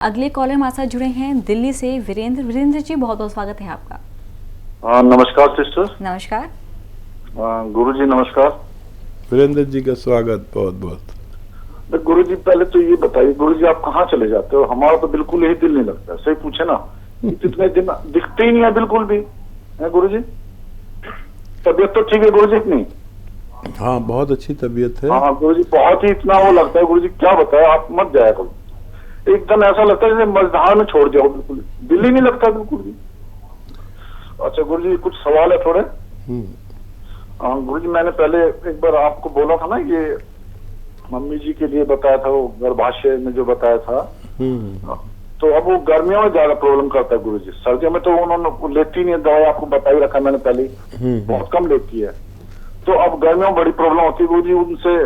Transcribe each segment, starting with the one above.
अगले कॉलर हमारे साथ जुड़े हैं दिल्ली से वीरेंद्र। वीरेंद्र जी, बहुत बहुत स्वागत है आपका। नमस्कार सिस्टर। नमस्कार। गुरुजी नमस्कार। वीरेंद्र जी का स्वागत बहुत बहुत। गुरुजी पहले तो ये बताइए, गुरुजी आप कहाँ चले जाते हो? हमारा तो बिल्कुल यही दिल नहीं लगता। सही पूछे ना, इतने दिन दिखते ही नहीं है बिल्कुल भी, है गुरुजी? तबीयत तो ठीक है गुरुजी इतनी? हाँ, बहुत अच्छी तबीयत है। हाँ गुरुजी, बहुत ही इतना वो लगता है गुरुजी, क्या बताए, आप मत जाया करो। एकदम ऐसा लगता है जैसे मझधार में छोड़ जाओ, बिल्कुल दिल ही नहीं लगता बिल्कुल भी। अच्छा गुरुजी, कुछ सवाल है थोड़े। गुरुजी, मैंने पहले एक बार आपको बोला था ना, ये मम्मी जी के लिए बताया था, वो गर्भाशय में जो बताया था। तो अब वो गर्मियों में ज्यादा प्रॉब्लम करता है गुरुजी। सर्दियों में तो उन्होंने लेती नहीं है दवाई, आपको बता ही रखा मैंने पहले ही, बहुत कम लेती है। तो अब गर्मियों में बड़ी प्रॉब्लम होती है गुरुजी, उनसे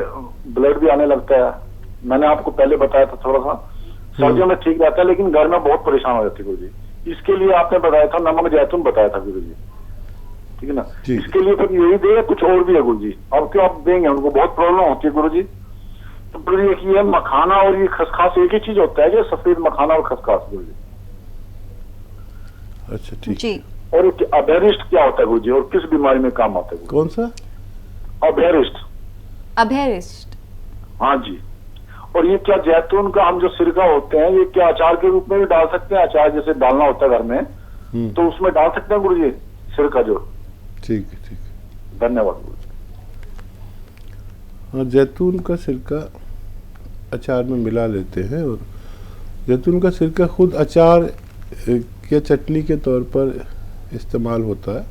ब्लड भी आने लगता है। मैंने आपको पहले बताया था थोड़ा सा। सर्दियों में ठीक रहता है, लेकिन घर में बहुत परेशान हो जाती है गुरुजी। इसके लिए आपने बताया था नमक जैतून बताया था गुरुजी, ठीक है ना? इसके लिए फिर यही दे, कुछ और भी है गुरुजी? अब क्यों आप देंगे? उनको बहुत प्रॉब्लम होती है गुरुजी। तो फिर ये मखाना और ये खसखस एक ही चीज होता है, जो सफेद मखाना और खसखस गुरुजी? अच्छा ठीक जी। और अभयरिष्ट क्या होता है गुरुजी, और किस बीमारी में काम आता है? कौन सा? अभयरिष्ट। अभयरिष्ट। हाँ जी। और ये क्या जैतून का हम जो सिरका होते हैं, ये क्या अचार के रूप में भी डाल सकते हैं? अचार जैसे डालना होता है घर में, तो उसमें डाल सकते हैं गुरुजी सिरका जो? ठीक है ठीक है, धन्यवाद गुरुजी। हाँ, जैतून का सिरका अचार में मिला लेते हैं, और जैतून का सिरका खुद अचार या चटनी के तौर पर इस्तेमाल होता है,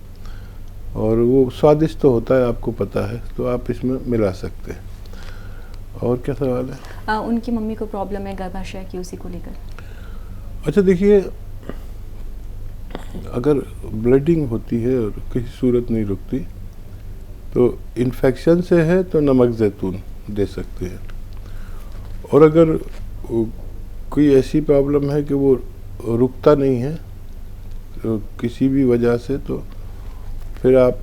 और वो स्वादिष्ट तो होता है, आपको पता है, तो आप इसमें मिला सकते हैं। और क्या सवाल है? उनकी मम्मी को प्रॉब्लम है गर्भाशय की, उसी को लेकर। अच्छा देखिए, अगर ब्लीडिंग होती है और किसी सूरत नहीं रुकती, तो इन्फेक्शन से है तो नमक जैतून दे सकते हैं। और अगर कोई ऐसी प्रॉब्लम है कि वो रुकता नहीं है तो किसी भी वजह से, तो फिर आप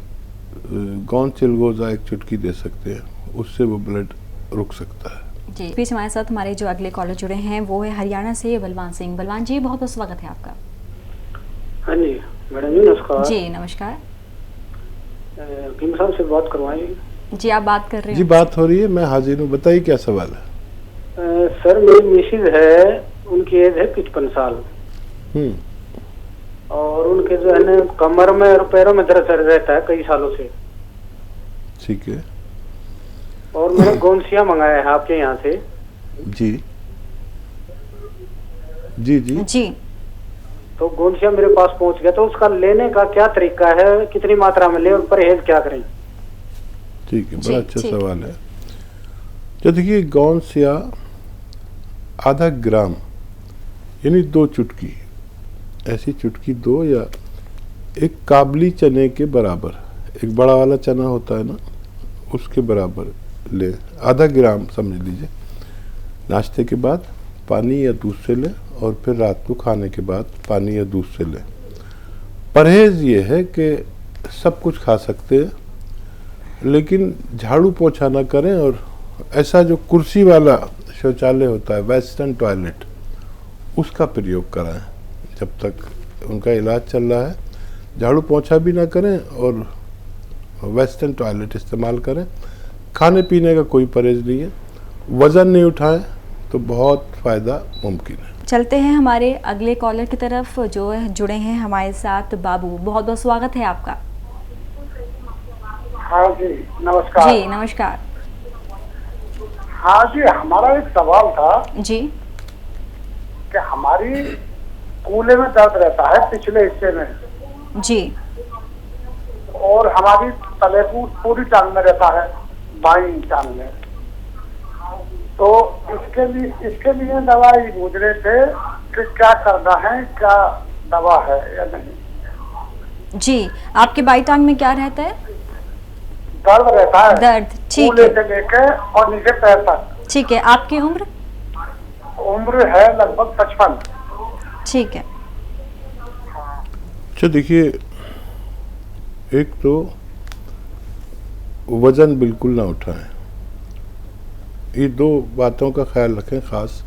गौन चिलगोजा एक चुटकी दे सकते हैं, उससे वो ब्लड रुक सकता है। जी। बीच हमारे साथ हमारे जो अगले कॉलर जुड़े हैं वो है हरियाणा से बलवान सिंह। बलवान जी, बहुत बहुत स्वागत है आपका। हाँ जी मैडम जी, नमस्कार। जी नमस्कार। किंग साहब से बात करवाएं। जी, आप बात कर रहे हैं? जी, बात हो रही है, मैं हाजिर हूँ, बताइए क्या सवाल है। सर, मेरी मिसेज है, उनकी एज है 55 साल, और उनके जो है ना कमर में और पैरों में दर्द रहता है कई सालों से। ठीक है। और मैंने गोंसिया मंगाया है आपके यहाँ से। जी जी जी जी। तो गोंसिया मेरे पास पहुँच गया, तो उसका लेने का क्या तरीका है, कितनी मात्रा में ले और परहेज क्या करें? ठीक है, बड़ा अच्छा सवाल है। तो देखिए, गोंसिया आधा ग्राम यानी 2 चुटकी, ऐसी चुटकी 2 या एक काबली चने के बराबर, एक बड़ा वाला चना होता है ना, उसके बराबर ले, आधा ग्राम समझ लीजिए। नाश्ते के बाद पानी या दूध से लें, और फिर रात को खाने के बाद पानी या दूध से लें। परहेज ये है कि सब कुछ खा सकते हैं, लेकिन झाड़ू पोछा ना करें, और ऐसा जो कुर्सी वाला शौचालय होता है, वेस्टर्न टॉयलेट, उसका प्रयोग कराएं जब तक उनका इलाज चल रहा है। झाड़ू पोछा भी ना करें और वेस्टर्न टॉयलेट इस्तेमाल करें। खाने पीने का कोई परहेज नहीं है। वज़न नहीं उठाएं तो बहुत फ़ायदा मुमकिन है। चलते हैं हमारे अगले कॉलर की तरफ, जो जुड़े हैं हमारे साथ बाबू। बहुत बहुत स्वागत है आपका। हाँ जी नमस्कार। जी नमस्कार। हाँ जी, हमारा एक सवाल था जी। कि हमारी कूल्हे में दर्द रहता है पिछले हिस्से में, जी। और हमारी तले पूरी टांग में रहता है, बाईं टांग में। तो इसके लिए दवाई पूछ रहे थे कि क्या करना है, क्या दवा है या नहीं? जी, आपके बाई टांग में क्या रहता है? दर्द रहता है, दर्द, ठीक कूल्हे है। से लेके और नीचे पैर तक। ठीक है। आपकी उम्र? उम्र है लगभग 55। ठीक है। अच्छा देखिए, एक तो वज़न बिल्कुल ना उठाएं, ये 2 बातों का ख्याल रखें खास।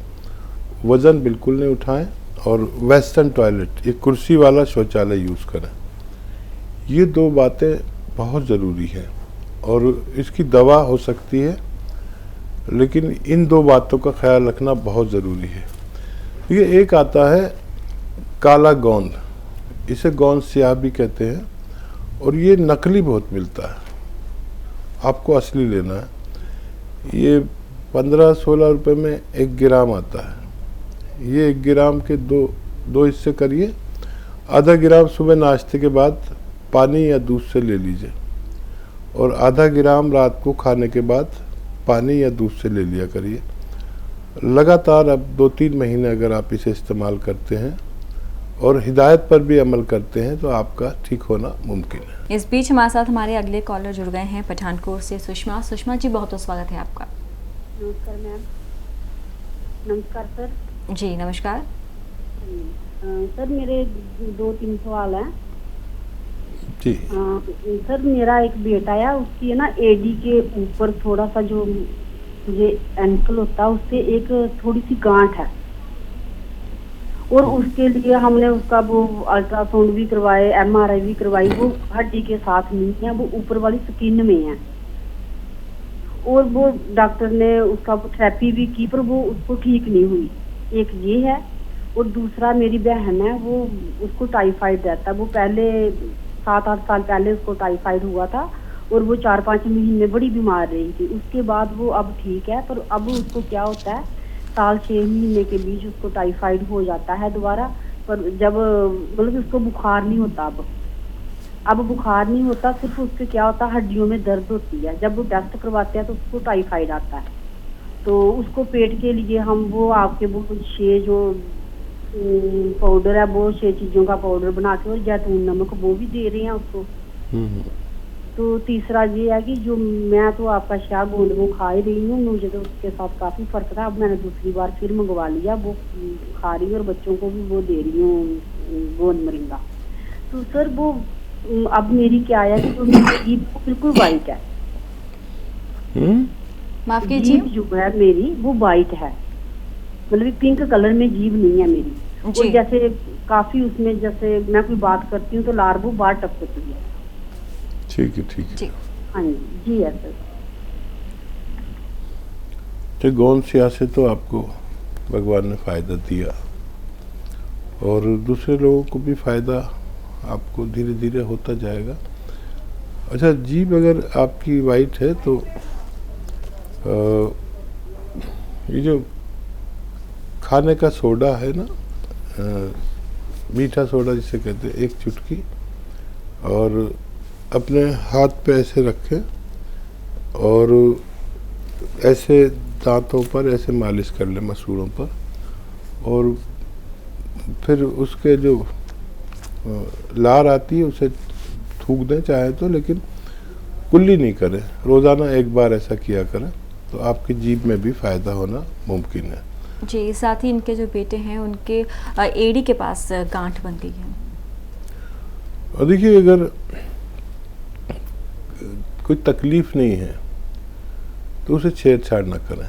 वज़न बिल्कुल नहीं उठाएं और वेस्टर्न टॉयलेट, ये कुर्सी वाला शौचालय यूज़ करें। ये 2 बातें बहुत ज़रूरी है और इसकी दवा हो सकती है, लेकिन इन 2 बातों का ख्याल रखना बहुत ज़रूरी है। ये एक आता है काला गोंद, इसे गोंद स्याह भी कहते हैं, और ये नकली बहुत मिलता है, आपको असली लेना है। ये 15-16 रुपए में 1 ग्राम आता है। ये 1 ग्राम के दो हिस्से करिए। आधा ग्राम सुबह नाश्ते के बाद पानी या दूध से ले लीजिए और आधा ग्राम रात को खाने के बाद पानी या दूध से ले लिया करिए। लगातार अब 2-3 महीने अगर आप इसे इस्तेमाल करते हैं और हिदायत पर भी अमल करते हैं तो आपका ठीक होना मुमकिन है। इस बीच हमारे साथ हमारे अगले कॉलर जुड़ गए हैं पठानकोट से सुषमा। सुषमा जी, बहुत बहुत स्वागत है आपका। नमस्कार मैम। नमस्कार सर। जी नमस्कार। सर मेरे 2-3 सवाल हैं। जी सर मेरा एक बेटा है, उसकी है ना एडी के ऊपर थोड़ा सा जो ये एंकल होता है उससे एक थोड़ी सी गांठ है, और उसके लिए हमने उसका वो अल्ट्रासाउंड भी करवाए, MRI भी करवाई। वो हड्डी के साथ नहीं है, वो ऊपर वाली स्किन में है, और वो डॉक्टर ने उसका थेरेपी भी की पर वो उसको ठीक नहीं हुई। एक ये है, और दूसरा मेरी बहन है, वो उसको टाइफाइड रहता है। वो पहले 7-8 साल पहले उसको टाइफाइड हुआ था और वो 4-5 महीने बड़ी बीमार रही थी। उसके बाद वो अब ठीक है, पर अब उसको क्या होता है, साल 6 महीने के बीच उसको टाइफाइड हो जाता है दोबारा। पर जब मतलब उसको बुखार नहीं होता, अब बुखार नहीं होता, सिर्फ उसके क्या होता है, हड्डियों में दर्द होती है। जब वो टेस्ट करवाते हैं तो उसको टाइफाइड आता है। तो उसको पेट के लिए हम वो आपके वो 6 जो पाउडर है, वो 6 चीज़ों का पाउडर बना के और जैतून नमक वो भी दे रहे हैं उसको। तो तीसरा ये है कि जो मैं तो आपका शाह गोंद वो खा ही रही हूँ, मुझे तो उसके साथ काफ़ी फर्क था। अब मैंने दूसरी बार फिर मंगवा लिया, वो खा रही हूँ और बच्चों को भी वो दे रही हूँ गोंद मरिंगा। तो सर वो अब मेरी क्या है कि जो मेरी जीभ बिल्कुल वाइट है। माफ कीजिए, जीभ जो है मेरी वो वाइट है, मतलब पिंक कलर में जीभ नहीं है मेरी। और जैसे काफी उसमें जैसे मैं कोई बात करती हूँ तो लार वो बाहर टपकती है। ठीक है, ठीक है। हाँ जी है सर। तो गोंद स्याह से तो आपको भगवान ने फ़ायदा दिया और दूसरे लोगों को भी फ़ायदा आपको धीरे धीरे होता जाएगा। अच्छा, जीभ अगर आपकी वाइट है तो ये जो खाने का सोडा है ना, मीठा सोडा जिसे कहते हैं, 1 चुटकी, और अपने हाथ पे ऐसे रखें और ऐसे दांतों पर ऐसे मालिश कर लें, मसूड़ों पर, और फिर उसके जो लार आती है उसे थूक दें चाहे तो, लेकिन कुल्ली नहीं करें। रोज़ाना 1 बार ऐसा किया करें तो आपकी जीभ में भी फ़ायदा होना मुमकिन है। जी, साथ ही इनके जो बेटे हैं उनके एडी के पास गांठ बन गई है। और देखिए, अगर कोई तकलीफ नहीं है तो उसे छेड़छाड़ ना करें,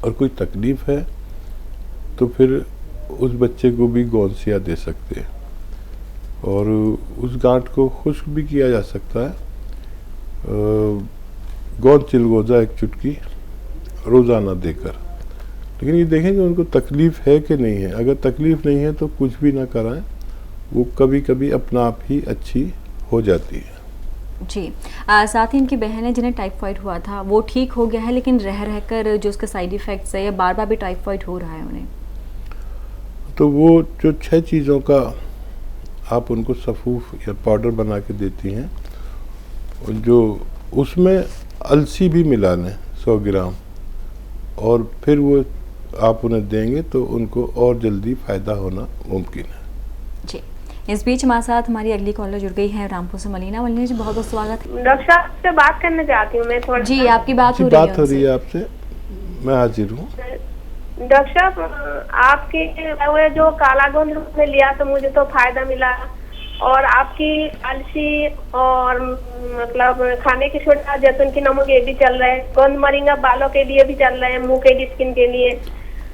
और कोई तकलीफ है तो फिर उस बच्चे को भी गोंद स्याह दे सकते हैं और उस गांठ को खुश्क भी किया जा सकता है। गोंद चिलगोज़ा 1 चुटकी रोज़ाना देकर। लेकिन ये देखें कि उनको तकलीफ़ है कि नहीं है। अगर तकलीफ़ नहीं है तो कुछ भी ना कराएं, वो कभी कभी अपना आप ही अच्छी हो जाती है। जी, साथ ही इनकी बहन है जिन्हें टाइफाइड हुआ था, वो ठीक हो गया है, लेकिन रह रहकर जो उसके साइड इफ़ेक्ट्स है, या बार बार भी टाइफाइड हो रहा है उन्हें। तो वो जो 6 चीज़ों का आप उनको सफ़ूफ या पाउडर बना के देती हैं, जो उसमें अलसी भी मिला लें 100 ग्राम, और फिर वो आप उन्हें देंगे तो उनको और जल्दी फ़ायदा होना मुमकिन है। जी, इस बीच हमारे साथ हमारी अगली कॉलर जुड़ गई है रामपुर से मलीना। मलीना जी, बहुत बहुत स्वागत है। डॉक्टर साहब से बात करना चाहती हूँ मैं थोड़ा। जी, आपकी बात हो रही है आपसे, मैं हाजिर हूँ। डॉक्टर साहब, आपके जो काला गोंद में लिया तो मुझे तो फायदा मिला, और आपकी अलसी और मतलब खाने की सोडा, जैतून की नमक, ये भी चल रहा है। गोंद मरिंगा बालों के लिए भी चल रहा है, मुंह के स्किन के लिए।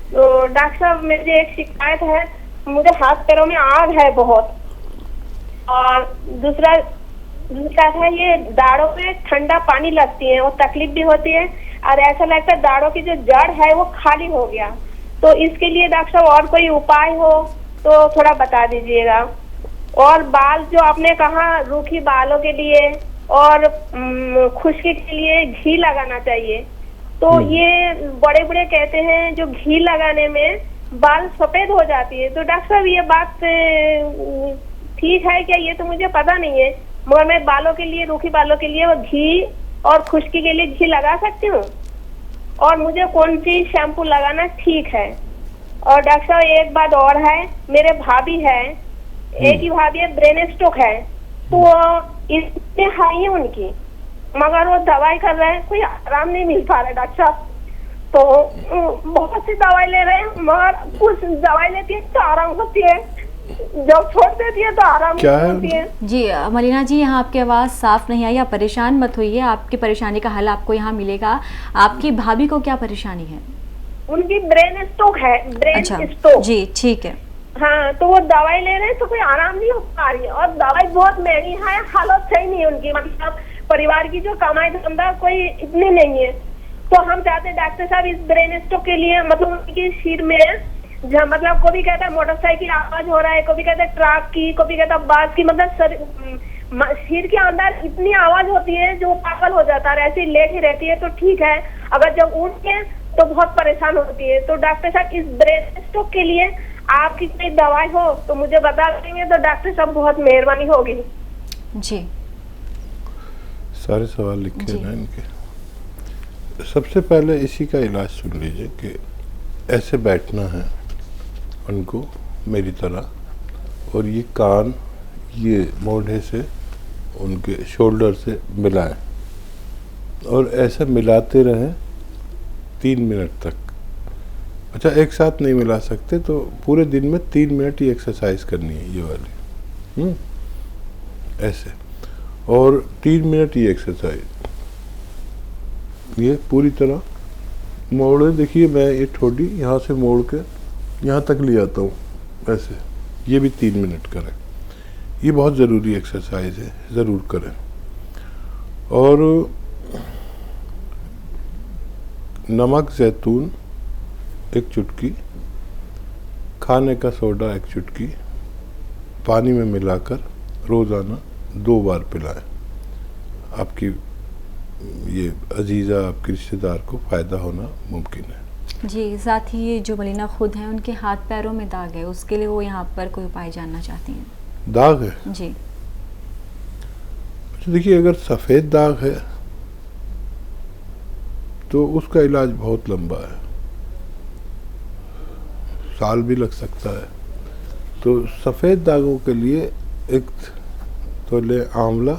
तो डॉक्टर साहब मुझे एक शिकायत है, मुझे हाथ पैरों में आग है बहुत, और दूसरा है ये दाढ़ों में ठंडा पानी लगती है और तकलीफ भी होती है, और ऐसा लगता है दाढ़ों की जो जड़ है वो खाली हो गया। तो इसके लिए डॉक्टर साहब और कोई उपाय हो तो थोड़ा बता दीजिएगा। और बाल जो आपने कहा रूखी बालों के लिए और खुश्की के लिए घी लगाना चाहिए, तो ये बड़े बड़े कहते हैं जो घी लगाने में बाल सफेद हो जाती है, तो डॉक्टर साहब ये बात ठीक है क्या? ये तो मुझे पता नहीं है, मगर मैं बालों के लिए, रूखी बालों के लिए वो घी और खुश्की के लिए घी लगा सकती हूँ? और मुझे कौन सी शैम्पू लगाना ठीक है? और डॉक्टर साहब एक बात और है, मेरे भाभी है, एक ही भाभी है, ब्रेन स्ट्रोक है, तो इतने हाई है उनकी, मगर वो दवाई कर रहे हैं, कोई आराम नहीं मिल पा रहा है डॉक्टर साहब। तो बहुत सी दवाई ले रहे हैं, मगर कुछ दवाई लेती है तो आराम होती है, जब छोड़ देती है तो आराम नहीं होती है। जी मलिना जी, यहाँ आपकी आवाज़ साफ नहीं आई, आप परेशान मत होइए, आपकी परेशानी का हल आपको यहाँ मिलेगा। आपकी भाभी को क्या परेशानी है? उनकी ब्रेन स्ट्रोक है, ब्रेन अच्छा स्ट्रोक। जी ठीक है। हाँ, तो वो दवाई ले रहे हैं तो कोई आराम नहीं हो पा रही है, और दवाई बहुत महंगी है, हालत सही नहीं है उनकी, मतलब परिवार की जो कमाई धंधा कोई इतनी नहीं है। तो हम चाहते हैं डॉक्टर साहब इस ब्रेन स्ट्रोक के लिए, मतलब उनकी सिर में मतलब कोई भी कहता है मोटरसाइकिल आवाज हो रहा है, कोई भी कहता है ट्रक की, कोई भी कहता है बास की, मतलब सिर के अंदर इतनी आवाज होती है जो पागल हो जाता है, ऐसी लेट ही रहती है तो ठीक है, अगर जब उठ के तो बहुत परेशान होती है। तो डॉक्टर साहब इस ब्रेन स्ट्रोक के लिए आपकी कोई दवाई हो तो मुझे बता देंगे तो डॉक्टर साहब बहुत मेहरबानी होगी। जी सारे सवाल लिखे ना इनके। सबसे पहले इसी का इलाज सुन लीजिए कि ऐसे बैठना है उनको मेरी तरह, और ये कान ये मोढ़े से उनके शोल्डर से मिलाएं, और ऐसे मिलाते रहें 3 मिनट तक। अच्छा, एक साथ नहीं मिला सकते तो पूरे दिन में 3 मिनट ही एक्सरसाइज करनी है ये वाली, ऐसे, और 3 मिनट ही एक्सरसाइज, ये पूरी तरह मोड़े। देखिए मैं ये ठोडी यहाँ से मोड़ के यहाँ तक ले आता हूँ ऐसे, ये भी 3 मिनट करें। ये बहुत ज़रूरी एक्सरसाइज है, ज़रूर करें। और नमक जैतून 1 चुटकी, खाने का सोडा 1 चुटकी पानी में मिलाकर रोज़ाना 2 बार पिलाएं। आपकी ये अजीज़ा, आपके रिश्तेदार को फ़ायदा होना मुमकिन है। जी, साथ ही जो मलिना खुद हैं उनके हाथ पैरों में दाग है, उसके लिए वो यहाँ पर कोई उपाय जानना चाहती हैं। दाग है? जी। अच्छा देखिए, अगर सफ़ेद दाग है तो उसका इलाज बहुत लंबा है, साल भी लग सकता है। तो सफ़ेद दागों के लिए एक तो ले आंवला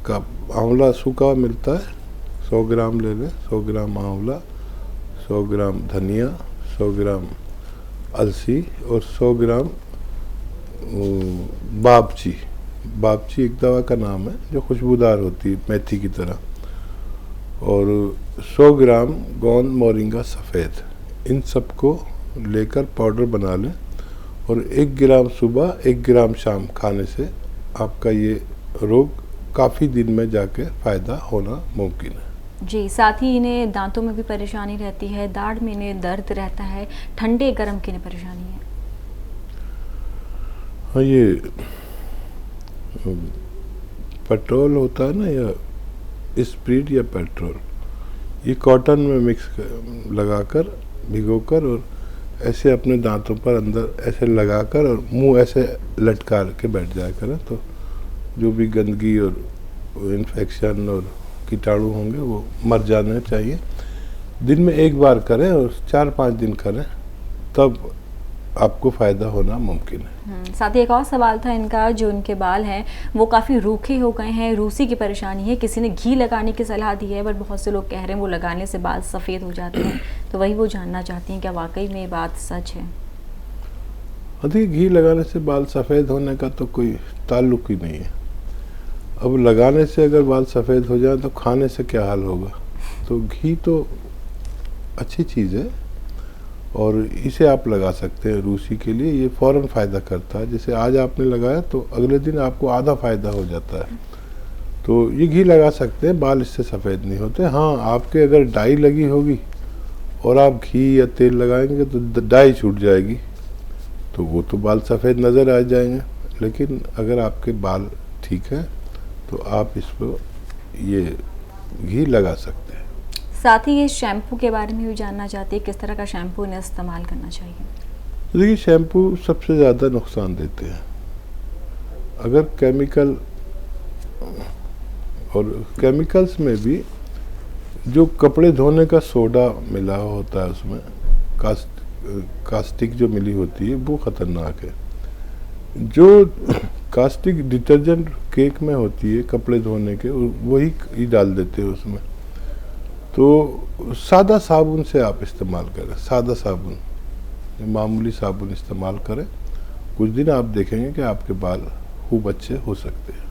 का, आंवला सूखा मिलता है, 100 ग्राम ले लें, 100 ग्राम आंवला, 100 ग्राम धनिया, 100 ग्राम अलसी और 100 ग्राम बाबची। बाबची एक दवा का नाम है जो खुशबूदार होती है मेथी की तरह, और 100 ग्राम गोंद मोरिंगा सफ़ेद। इन सबको लेकर पाउडर बना लें, और 1 ग्राम सुबह 1 ग्राम शाम खाने से आपका ये रोग काफ़ी दिन में जाके फ़ायदा होना मुमकिन है। जी, साथ ही इन्हें दांतों में भी परेशानी रहती है, दाढ़ में इन्हें दर्द रहता है, ठंडे गर्म की इन्हें परेशानी है। हाँ, ये पेट्रोल होता है ना, या स्प्रीट या पेट्रोल, ये कॉटन में मिक्स लगाकर भिगोकर और ऐसे अपने दांतों पर अंदर ऐसे लगाकर और मुंह ऐसे लटका के बैठ जाया करें, तो जो भी गंदगी और इन्फेक्शन और कीटाणु होंगे वो मर जाने चाहिए। दिन में 1 बार करें और 4-5 दिन करें, तब आपको फ़ायदा होना मुमकिन है। साथ ही एक और सवाल था इनका, जो इनके बाल हैं वो काफ़ी रूखे हो गए हैं, रूसी की परेशानी है, किसी ने घी लगाने की सलाह दी है, पर बहुत से लोग कह रहे हैं वो लगाने से बाल सफ़ेद हो जाते हैं, तो वही वो जानना चाहती हैं क्या वाकई में ये बात सच है? अधिक घी लगाने से बाल सफ़ेद होने का तो कोई ताल्लुक ही नहीं है। अब लगाने से अगर बाल सफ़ेद हो जाए तो खाने से क्या हाल होगा? तो घी तो अच्छी चीज़ है, और इसे आप लगा सकते हैं रूसी के लिए। ये फ़ौरन फ़ायदा करता है। जैसे आज आपने लगाया तो अगले दिन आपको आधा फ़ायदा हो जाता है। तो ये घी लगा सकते हैं, बाल इससे सफ़ेद नहीं होते। हाँ, आपके अगर डाई लगी होगी और आप घी या तेल लगाएंगे तो डाई छूट जाएगी, तो वो तो बाल सफ़ेद नज़र आ जाएंगे। लेकिन अगर आपके बाल ठीक हैं तो आप इसको ये घी लगा सकते हैं। साथ ही ये शैम्पू के बारे में भी जानना चाहते हैं, किस तरह का शैम्पू इन्हें इस्तेमाल करना चाहिए? देखिए, शैम्पू सबसे ज़्यादा नुकसान देते हैं। अगर केमिकल, और केमिकल्स में भी जो कपड़े धोने का सोडा मिला होता है उसमें, कास्टिक जो मिली होती है वो ख़तरनाक है। जो कास्टिक डिटर्जेंट केक में होती है कपड़े धोने के, वही डाल देते हैं उसमें। तो सादा साबुन से आप इस्तेमाल करें, सादा साबुन, मामूली साबुन इस्तेमाल करें। कुछ दिन आप देखेंगे कि आपके बाल खूब अच्छे हो सकते हैं।